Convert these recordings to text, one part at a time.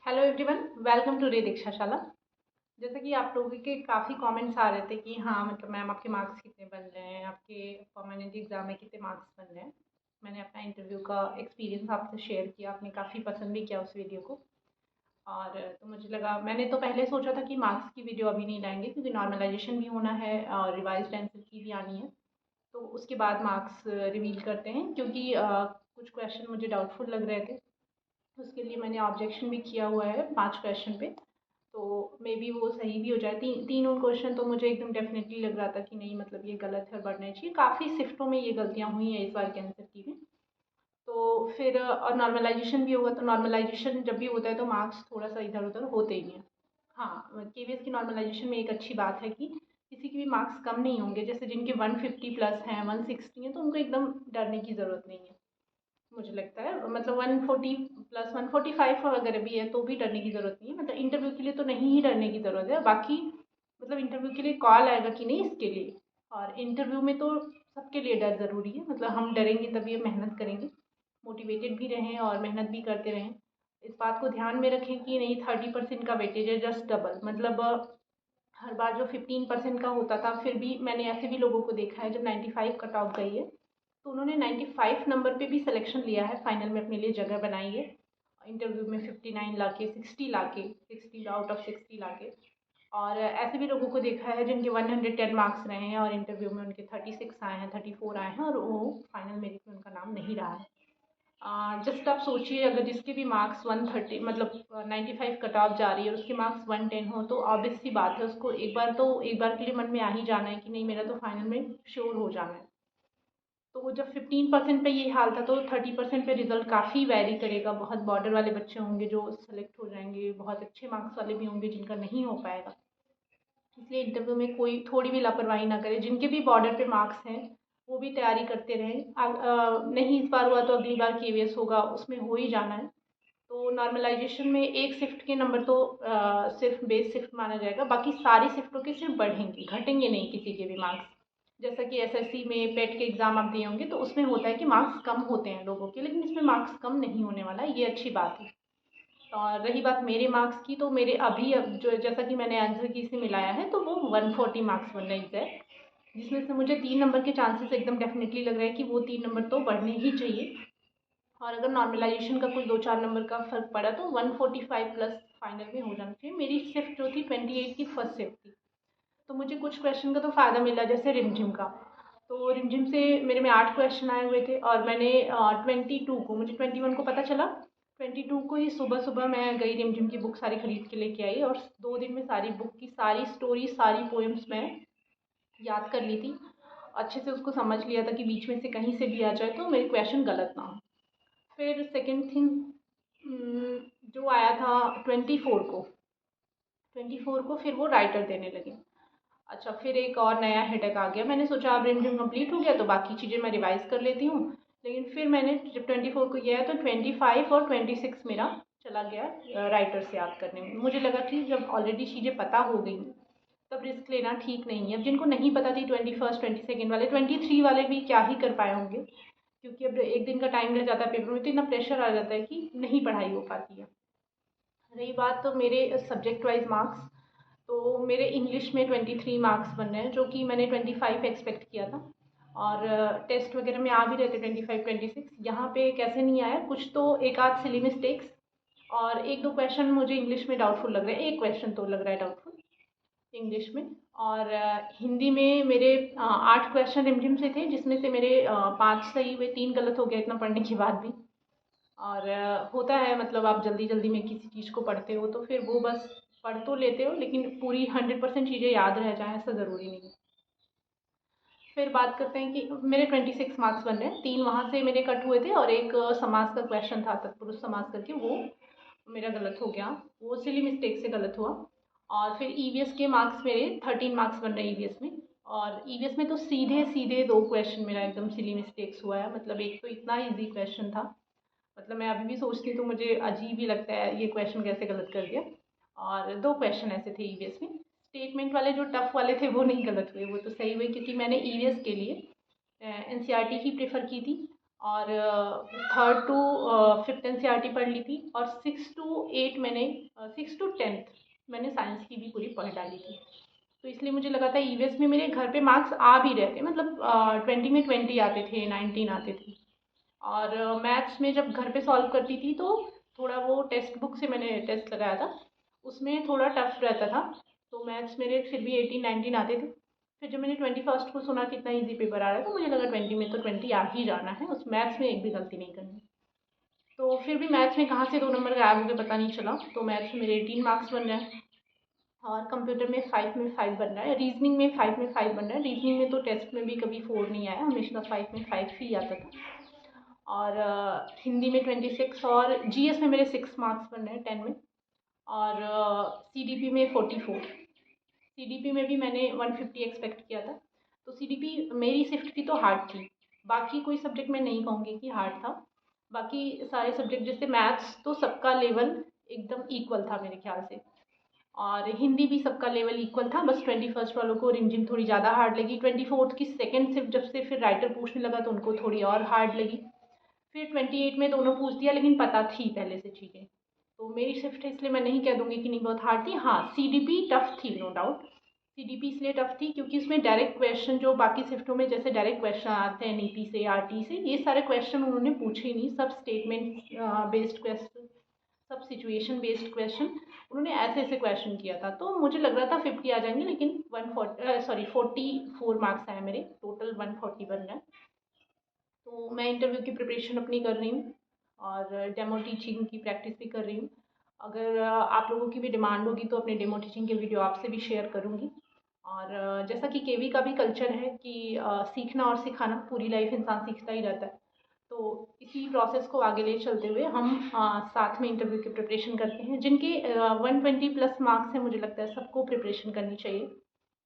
Hello everyone, welcome to रे दीक्षाशाला। जैसे कि आप लोगों के काफ़ी कमेंट्स आ रहे थे कि हाँ मतलब मैम आपके मार्क्स कितने बन रहे हैं, आपके परमानेंट एग्ज़ाम में कितने मार्क्स बन रहे हैं। मैंने अपना इंटरव्यू का एक्सपीरियंस आपसे शेयर किया, आपने काफ़ी पसंद भी किया उस वीडियो को। और तो मुझे लगा, मैंने तो पहले सोचा था कि मार्क्स की वीडियो अभी नहीं लाएंगे क्योंकि नॉर्मलाइजेशन भी होना है और रिवाइज आंसर की भी आनी है। तो उसके बाद मार्क्स रिवील करते हैं क्योंकि कुछ क्वेश्चन मुझे डाउटफुल लग रहे थे। उसके लिए मैंने ऑब्जेक्शन भी किया हुआ है 5 क्वेश्चन पे। तो मे बी वो सही भी हो जाए। तीनों क्वेश्चन तो मुझे एकदम डेफिनेटली लग रहा था कि नहीं मतलब ये गलत है और बढ़ना चाहिए। काफ़ी शिफ्टों में ये गलतियाँ हुई हैं इस बार के आंसर की भी। तो फिर और नॉर्मलाइजेशन भी होगा, तो नॉर्मलाइजेशन जब भी होता है तो मार्क्स थोड़ा सा इधर उधर होते ही हैं। हाँ, केवीएस की नॉर्मलाइजेशन में एक अच्छी बात है कि किसी के भी मार्क्स कम नहीं होंगे। जैसे जिनके 150 प्लस हैं, 160 हैं, तो उनको एकदम डरने की ज़रूरत नहीं है। मुझे लगता है मतलब 140 प्लस 145 अगर भी है तो भी डरने की ज़रूरत नहीं है। मतलब इंटरव्यू के लिए तो नहीं ही डरने की ज़रूरत है। बाकी मतलब इंटरव्यू के लिए कॉल आएगा कि नहीं इसके लिए। और इंटरव्यू में तो सबके लिए डर ज़रूरी है। मतलब हम डरेंगे तभी हम मेहनत करेंगे, मोटिवेटेड भी रहें और मेहनत भी करते रहें। इस बात को ध्यान में रखें कि नहीं 30% का वेटेज है, जस्ट डबल। मतलब हर बार जो 15% का होता था, फिर भी मैंने ऐसे भी लोगों को देखा है जब 95 कट ऑफ गई है तो उन्होंने 95 नंबर पे भी सिलेक्शन लिया है, फाइनल में अपने लिए जगह बनाई है। इंटरव्यू में 59 ला के 60 ला के 60 आउट ऑफ 60 ला के। और ऐसे भी लोगों को देखा है जिनके 110 मार्क्स रहे हैं और इंटरव्यू में उनके 36 आए हैं, 34 आए हैं और वो फाइनल मेरिट में उनका नाम नहीं रहा है। जस्ट आप सोचिए, अगर जिसके भी मार्क्स 130 मतलब 95 कट ऑफ जा रही है और उसके मार्क्स 110 हो तो ऑब्वियस सी बात है उसको एक बार के लिए मन में आ ही जाना है कि नहीं मेरा तो फाइनल में श्योर हो जाना है। तो वो जब 15% पे ये हाल था तो 30% पे रिजल्ट काफ़ी वैरी करेगा। बहुत बॉर्डर वाले बच्चे होंगे जो सेलेक्ट हो जाएंगे, बहुत अच्छे मार्क्स वाले भी होंगे जिनका नहीं हो पाएगा। इसलिए इंटरव्यू में कोई थोड़ी भी लापरवाही ना करे। जिनके भी बॉर्डर पे मार्क्स हैं वो भी तैयारी करते रहें। नहीं इस बार हुआ तो अगली बार केवीएस होगा, उसमें हो ही जाना है। तो नॉर्मलाइजेशन में एक शिफ्ट के नंबर तो सिर्फ बेस शिफ्ट माना जाएगा, बाकी सारी शिफ्टों के सिर्फ बढ़ेंगे, घटेंगे नहीं किसी के भी मार्क्स। जैसा कि एसएससी में पेट के एग्ज़ाम आप दिए होंगे तो उसमें होता है कि मार्क्स कम होते हैं लोगों के, लेकिन इसमें मार्क्स कम नहीं होने वाला है, ये अच्छी बात है। और रही बात मेरे मार्क्स की, तो मेरे अभी अब जो जैसा कि मैंने आंसर की से मिलाया है तो वो 140 मार्क्स बन रही है, जिसमें से मुझे 3 नंबर के चांसेस एकदम डेफिनेटली लग रहा है कि वो 3 नंबर तो बढ़ने ही चाहिए। और अगर नॉर्मलाइजेशन का कोई 2-4 नंबर का फ़र्क पड़ा तो 145 प्लस फाइनल में हो जाना चाहिए। मेरी शिफ्ट जो थी 28 की फर्स्ट शिफ्ट थी। तो मुझे कुछ क्वेश्चन का तो फ़ायदा मिला, जैसे रिमझिम का। तो रिमझिम से मेरे में 8 क्वेश्चन आए हुए थे और मैंने 22 को, मुझे 21 को पता चला। 22 को ही सुबह सुबह मैं गई, रिमझिम की बुक सारी खरीद के लेके आई और 2 दिन में सारी बुक की सारी स्टोरी, सारी पोएम्स मैं याद कर ली थी। अच्छे से उसको समझ लिया था कि बीच में से कहीं से भी आ जाए तो मेरे क्वेश्चन गलत ना हो। फिर सेकंड थिंग जो आया था 24 को फिर वो राइटर देने लगे। अच्छा, फिर एक और नया हेडेक आ गया। मैंने सोचा अब रिमझिम कंप्लीट हो गया तो बाकी चीज़ें मैं रिवाइज़ कर लेती हूँ। लेकिन फिर मैंने जब 24 को किया है तो 25 और 26 मेरा चला गया राइटर से याद करने में। मुझे लगा कि जब ऑलरेडी चीज़ें पता हो गई तब रिस्क लेना ठीक नहीं है। अब जिनको नहीं पता थी 21st 22nd वाले, 23 वाले भी क्या ही कर पाए होंगे, क्योंकि अब एक दिन का टाइम रह जाता है पेपर में तो इतना प्रेशर आ जाता है कि नहीं पढ़ाई हो पाती है। रही बात तो मेरे सब्जेक्ट वाइज मार्क्स, तो मेरे इंग्लिश में 23 मार्क्स बन रहे हैं जो कि मैंने 25 एक्सपेक्ट किया था। और टेस्ट वगैरह में आ भी रहे थे 25 26। यहाँ पे कैसे नहीं आया, कुछ तो एक आध सिली मिस्टेक्स और एक दो क्वेश्चन मुझे इंग्लिश में डाउटफुल लग रहे हैं। एक क्वेश्चन तो लग रहा है डाउटफुल इंग्लिश में। और हिंदी में मेरे 8 क्वेश्चन रिमझिम से थे, जिसमें से मेरे 5 सही हुए, 3 गलत हो गया इतना पढ़ने के बाद भी। और होता है, मतलब आप जल्दी जल्दी में किसी चीज़ को पढ़ते हो तो फिर वो बस पढ़ तो लेते हो लेकिन पूरी 100% चीज़ें याद रह जाएँ ऐसा ज़रूरी नहीं है। फिर बात करते हैं कि मेरे 26 मार्क्स बन रहे हैं। 3 वहाँ से मेरे कट हुए थे और एक समास का क्वेश्चन था, तत्पुरुष समास करके, वो मेरा गलत हो गया। वो सिली मिस्टेक से गलत हुआ। और फिर ईवीएस के मार्क्स मेरे 13 मार्क्स बन रहे हैं ईवीएस में। और ईवीएस में तो सीधे सीधे 2 क्वेश्चन मेरा एकदम सिली मिस्टेक्स हुआ है। मतलब एक तो इतना ईजी क्वेश्चन था, मतलब मैं अभी भी सोचती हूँ तो मुझे अजीब ही लगता है ये क्वेश्चन कैसे गलत कर दिया। और 2 क्वेश्चन ऐसे थे ईवीएस में। स्टेटमेंट वाले जो टफ वाले थे वो नहीं गलत हुए, वो तो सही हुए क्योंकि मैंने ईवीएस के लिए एनसीईआरटी ही प्रेफर की थी। और थर्ड टू फिफ्थ एनसीईआरटी पढ़ ली थी, और 6 to 10 मैंने साइंस की भी पूरी पढ़ डाली थी। तो इसलिए मुझे लगा था ईवीएस में मेरे घर पे मार्क्स आ भी रहे थे, मतलब 20 में 20 आते थे, 19 आते थे। और मैथ्स में जब घर पे सॉल्व करती थी तो थोड़ा वो टेक्स्ट बुक से मैंने टेस्ट लगाया था, उसमें थोड़ा टफ रहता था, तो मैथ्स मेरे फिर भी 18-19 आते थे। फिर जब मैंने 21st को सुना कि इतना ईजी पेपर आ रहा है, तो मुझे लगा 20 में तो 20 आ ही जाना है, उस मैथ्स में एक भी गलती नहीं करनी। तो फिर भी मैथ्स में कहाँ से 2 नंबर गायब हो गए पता नहीं चला, तो मैथ्स में मेरे 18 मार्क्स बन रहे हैं, और कंप्यूटर में 5 में 5 बन रहा है, रीजनिंग में 5 में 5 बन रहा है। रीजनिंग में तो टेस्ट में भी कभी 4 नहीं आया, हमेशा 5 में 5 ही आता था। और हिंदी में 26, और जीएस में मेरे 6 मार्क्स बन रहे हैं 10 में, और सीडीपी में 44। सीडीपी में भी मैंने 150 एक्सपेक्ट किया था। तो सीडीपी मेरी शिफ्ट थी तो हार्ड थी, बाकी कोई सब्जेक्ट मैं नहीं कहूँगी कि हार्ड था। बाकी सारे सब्जेक्ट जैसे मैथ्स तो सबका लेवल एकदम इक्वल था मेरे ख्याल से, और हिंदी भी सबका लेवल इक्वल था, बस 21st वालों को रिमझिम थोड़ी ज़्यादा हार्ड लगी। 24th की सेकेंड शिफ्ट जब से फिर राइटर पूछने लगा तो उनको थोड़ी और हार्ड लगी। फिर 28 में दोनों पूछ दिया, लेकिन पता थी पहले से चीज़ें, तो मेरी शिफ्ट है इसलिए मैं नहीं कह दूंगी कि नहीं बहुत हार्ड थी। हाँ, सीडीपी टफ थी, नो डाउट। सीडीपी इसलिए टफ थी क्योंकि उसमें डायरेक्ट क्वेश्चन, जो बाकी शिफ्टों में जैसे डायरेक्ट क्वेश्चन आते हैं नीपी से, आरटी से, ये सारे क्वेश्चन उन्होंने पूछे ही नहीं। सब स्टेटमेंट बेस्ड क्वेश्चन, सब सिचुएशन बेस्ड क्वेश्चन, उन्होंने ऐसे ऐसे क्वेश्चन किया था। तो मुझे लग रहा था 50 आ जाएंगे, लेकिन 44 मार्क्स आए मेरे, टोटल 140 बन रहे हैं। तो मैं इंटरव्यू की प्रिपरेशन अपनी कर रही हूँ, और डेमो टीचिंग की प्रैक्टिस भी कर रही हूँ। अगर आप लोगों की भी डिमांड होगी तो अपने डेमो टीचिंग के वीडियो आपसे भी शेयर करूँगी। और जैसा कि केवी का भी कल्चर है कि सीखना और सिखाना, पूरी लाइफ इंसान सीखता ही रहता है, तो इसी प्रोसेस को आगे ले चलते हुए हम साथ में इंटरव्यू की प्रिपरेशन करते हैं। जिनके 120 प्लस मार्क्स हैं, मुझे लगता है सबको प्रिपरेशन करनी चाहिए।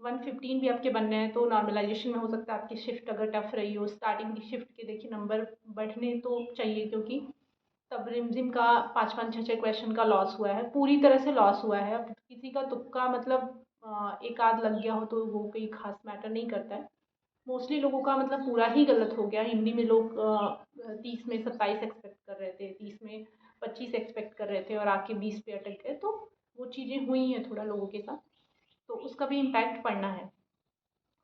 115 भी आपके बनने हैं तो नॉर्मलाइजेशन में हो सकता है आपकी शिफ्ट अगर टफ रही हो, स्टार्टिंग की शिफ्ट के देखिए नंबर बढ़ने तो चाहिए, क्योंकि तब रिमझिम का 5-5 6-6 क्वेश्चन का लॉस हुआ है, पूरी तरह से लॉस हुआ है। अब किसी का तुक्का मतलब एक आध लग गया हो तो वो कोई खास मैटर नहीं करता है। मोस्टली लोगों का मतलब पूरा ही गलत हो गया। हिंदी में लोग 30 में 27 एक्सपेक्ट कर रहे थे, 30 में 25 एक्सपेक्ट कर रहे थे, और आके 20 पे अटक गए, तो वो चीज़ें हुई हैं थोड़ा लोगों के साथ, तो उसका भी इम्पैक्ट पड़ना है।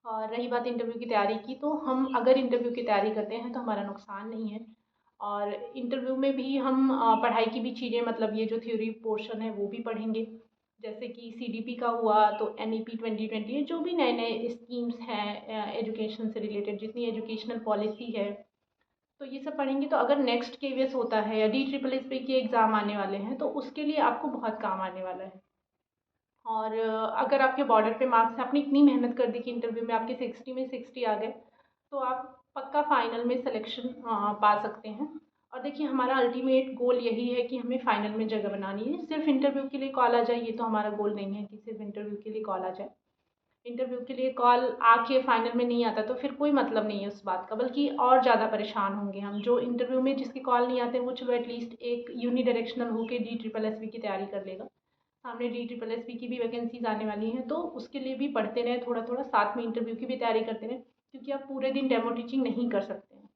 और रही बात इंटरव्यू की तैयारी की, तो हम अगर इंटरव्यू की तैयारी करते हैं तो हमारा नुकसान नहीं है। और इंटरव्यू में भी हम पढ़ाई की भी चीज़ें, मतलब ये जो थ्योरी पोर्शन है वो भी पढ़ेंगे। जैसे कि सीडीपी का हुआ तो एनईपी 2020, जो भी नए नए स्कीम्स हैं एजुकेशन से रिलेटेड, जितनी एजुकेशनल पॉलिसी है, तो ये सब पढ़ेंगे। तो अगर नेक्स्ट केवीएस होता है या DSSS के एग्ज़ाम आने वाले हैं, तो उसके लिए आपको बहुत काम आने वाला है। और अगर आपके बॉर्डर पे मार्क्स हैं, आपने इतनी मेहनत कर दी कि इंटरव्यू में आपके 60 में 60 आ गए, तो आप पक्का फाइनल में सिलेक्शन पा सकते हैं। और देखिए, हमारा अल्टीमेट गोल यही है कि हमें फाइनल में जगह बनानी है। सिर्फ इंटरव्यू के लिए कॉल आ जाए, ये तो हमारा गोल नहीं है कि सिर्फ इंटरव्यू के लिए कॉल आ जाए। इंटरव्यू के लिए कॉल आके फाइनल में नहीं आता तो फिर कोई मतलब नहीं है उस बात का, बल्कि और ज़्यादा परेशान होंगे हम। जो इंटरव्यू में जिसके कॉल नहीं आते, वो चलो एटलीस्ट एक यूनिडायरेक्शनल होकर DSSS की तैयारी कर लेगा। सामने DSSS की भी वैकेंसीज आने वाली हैं, तो उसके लिए भी पढ़ते रहें थोड़ा थोड़ा, साथ में इंटरव्यू की भी तैयारी करते रहें, क्योंकि आप पूरे दिन डेमो टीचिंग नहीं कर सकते हैं।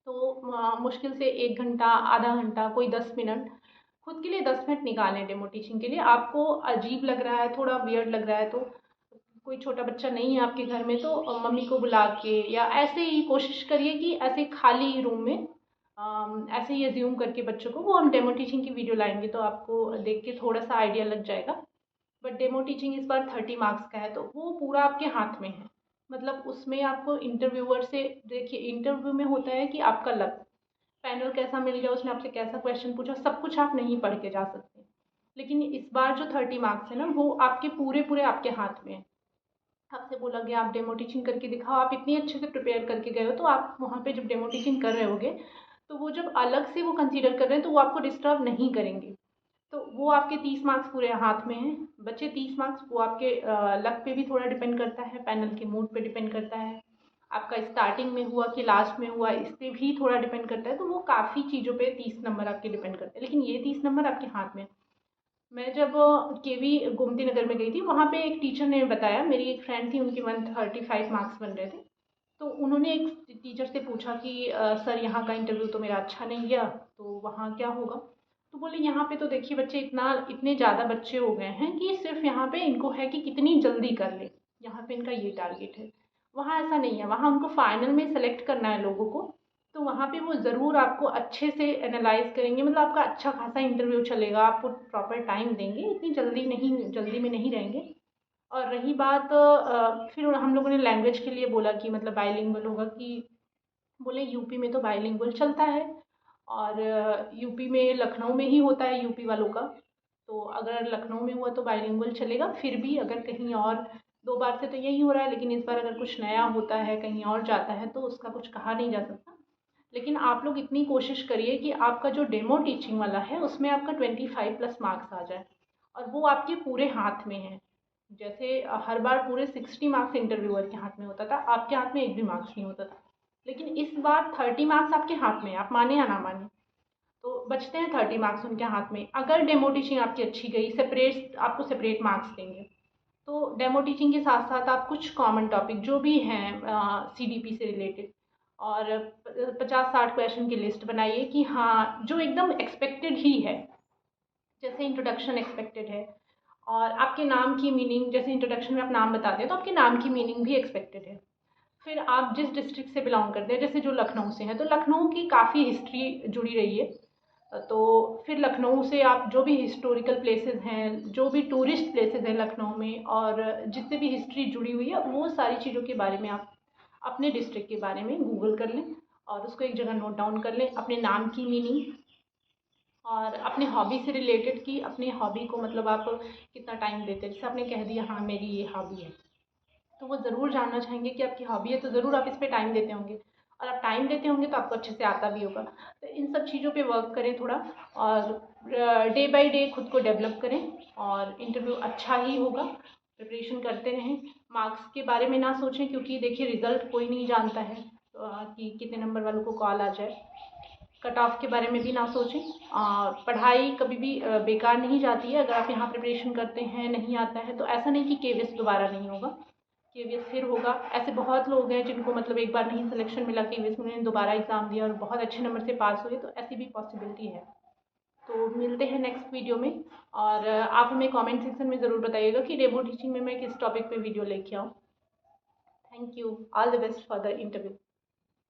तो मुश्किल से 1 घंटा, आधा घंटा, कोई 10 मिनट, खुद के लिए 10 मिनट निकालें डेमो टीचिंग के लिए। आपको अजीब लग रहा है, थोड़ा वियर्ड लग रहा है, तो कोई छोटा बच्चा नहीं है आपके घर में तो मम्मी को बुला के, या ऐसे ही कोशिश करिए कि ऐसे खाली रूम में ऐसे ही एज्यूम करके बच्चों को, वो हम डेमो टीचिंग की वीडियो लाएंगे तो आपको देख के थोड़ा सा आइडिया लग जाएगा। बट डेमो टीचिंग इस बार 30 मार्क्स का है, तो वो पूरा आपके हाथ में है। मतलब उसमें आपको इंटरव्यूअर से, देखिए इंटरव्यू में होता है कि आपका लक, पैनल कैसा मिल गया, उसने आपसे कैसा क्वेश्चन पूछा, सब कुछ आप नहीं पढ़ के जा सकते। लेकिन इस बार जो 30 मार्क्स है ना, वो आपके पूरे पूरे आपके हाथ में है। आपसे बोला गया आप डेमो टीचिंग करके दिखाओ, आप इतनी अच्छे से प्रिपेयर करके गए हो, तो आप वहाँ पे जब डेमो टीचिंग कर रहे होगे, तो वो जब अलग से वो कंसीडर कर रहे हैं तो वो आपको डिस्टर्ब नहीं करेंगे। तो वो आपके 30 मार्क्स पूरे हाथ में हैं। बच्चे 30 मार्क्स, वो आपके लक पे भी थोड़ा डिपेंड करता है, पैनल के मूड पे डिपेंड करता है, आपका स्टार्टिंग में हुआ कि लास्ट में हुआ, इस पर भी थोड़ा डिपेंड करता है। तो वो काफ़ी चीज़ों पे 30 नंबर आपके डिपेंड करते हैं, लेकिन ये 30 नंबर आपके हाथ में। मैं जब केवी गोमती नगर में गई थी, वहाँ पे एक टीचर ने बताया, मेरी एक फ्रेंड थी, उनके 135 मार्क्स बन रहे थे, तो उन्होंने एक टीचर से पूछा कि सर यहाँ का इंटरव्यू तो मेरा अच्छा नहीं गया, तो वहाँ क्या होगा? तो बोले यहाँ पे तो देखिए बच्चे इतने ज़्यादा बच्चे हो गए हैं कि सिर्फ यहाँ पे इनको है कि कितनी जल्दी कर ले, यहाँ पे इनका ये टारगेट है। वहाँ ऐसा नहीं है, वहाँ उनको फाइनल में सेलेक्ट करना है लोगों को। तो वहाँ पे वो ज़रूर आपको अच्छे से एनालाइज करेंगे, मतलब आपका अच्छा खासा इंटरव्यू चलेगा, आपको प्रॉपर टाइम देंगे, इतनी जल्दी में नहीं रहेंगे। और रही बात फिर हम लोगों ने लैंग्वेज के लिए बोला कि मतलब बाइलिंगुअल होगा, कि बोले यूपी में तो बाइलिंगुअल चलता है, और यूपी में लखनऊ में ही होता है यूपी वालों का। तो अगर लखनऊ में हुआ तो बाइलिंगुअल चलेगा, फिर भी अगर कहीं और 2 बार से तो यही हो रहा है, लेकिन इस बार अगर कुछ नया होता है, कहीं और जाता है, तो उसका कुछ कहा नहीं जा सकता। लेकिन आप लोग इतनी कोशिश करिए कि आपका जो डेमो टीचिंग वाला है उसमें आपका 25+ मार्क्स आ जाए, और वो आपके पूरे हाथ में है। जैसे हर बार पूरे 60 मार्क्स इंटरव्यूअर के हाथ में होता था, आपके हाथ में एक भी मार्क्स नहीं होता था। लेकिन इस बार 30 मार्क्स आपके हाथ में है, आप माने या ना माने, तो बचते हैं 30 मार्क्स उनके हाथ में। अगर डेमो टीचिंग आपकी अच्छी गई, आपको सेपरेट मार्क्स देंगे। तो डेमो टीचिंग के साथ साथ आप कुछ कॉमन टॉपिक जो भी हैं सीडीपी से रिलेटेड, और 50-60 क्वेश्चन की लिस्ट बनाइए कि हाँ जो एकदम एक्सपेक्टेड ही है। जैसे इंट्रोडक्शन एक्सपेक्टेड है, और आपके नाम की मीनिंग, जैसे इंट्रोडक्शन में आप नाम बताते हैं तो आपके नाम की मीनिंग भी एक्सपेक्टेड है। फिर आप जिस डिस्ट्रिक्ट से बिलोंग करते हैं, जैसे जो लखनऊ से हैं तो लखनऊ की काफ़ी हिस्ट्री जुड़ी रही है। तो फिर लखनऊ से आप जो भी हिस्टोरिकल प्लेसेस हैं, जो भी टूरिस्ट प्लेसेस हैं लखनऊ में, और जिससे भी हिस्ट्री जुड़ी हुई है, वो सारी चीज़ों के बारे में आप अपने डिस्ट्रिक्ट के बारे में गूगल कर लें, और उसको एक जगह नोट डाउन कर लें, अपने नाम की मीनिंग, और अपने हॉबी से रिलेटेड कि अपने हॉबी को मतलब आप कितना टाइम देते हैं। जैसे आपने कह दिया हाँ मेरी ये हॉबी है, तो वो ज़रूर जानना चाहेंगे कि आपकी हॉबी है, तो ज़रूर आप इस पे टाइम देते होंगे, और आप टाइम देते होंगे तो आपको अच्छे से आता भी होगा। तो इन सब चीज़ों पे वर्क करें थोड़ा, और डे बाय डे खुद को डेवलप करें, और इंटरव्यू अच्छा ही होगा। प्रिपरेशन करते रहें, मार्क्स के बारे में ना सोचें, क्योंकि देखिए रिज़ल्ट कोई नहीं जानता है कि कितने नंबर वालों को कॉल आ जाए। कट ऑफ के बारे में भी ना सोचें, और पढ़ाई कभी भी बेकार नहीं जाती है। अगर आप यहाँ प्रिपरेशन करते हैं, नहीं आता है, तो ऐसा नहीं कि केवीएस दोबारा नहीं होगा, केवीएस फिर होगा। ऐसे बहुत लोग हैं जिनको मतलब एक बार नहीं सिलेक्शन मिला केवीएस में, उन्होंने दोबारा एग्ज़ाम दिया और बहुत अच्छे नंबर से पास हुए, तो ऐसी भी पॉसिबिलिटी है। तो मिलते हैं नेक्स्ट वीडियो में, और आप हमें कमेंट सेक्शन में ज़रूर बताइएगा कि डेमो टीचिंग में मैं किस टॉपिक पे वीडियो लेके आऊँ। Thank you, all the best for the interview.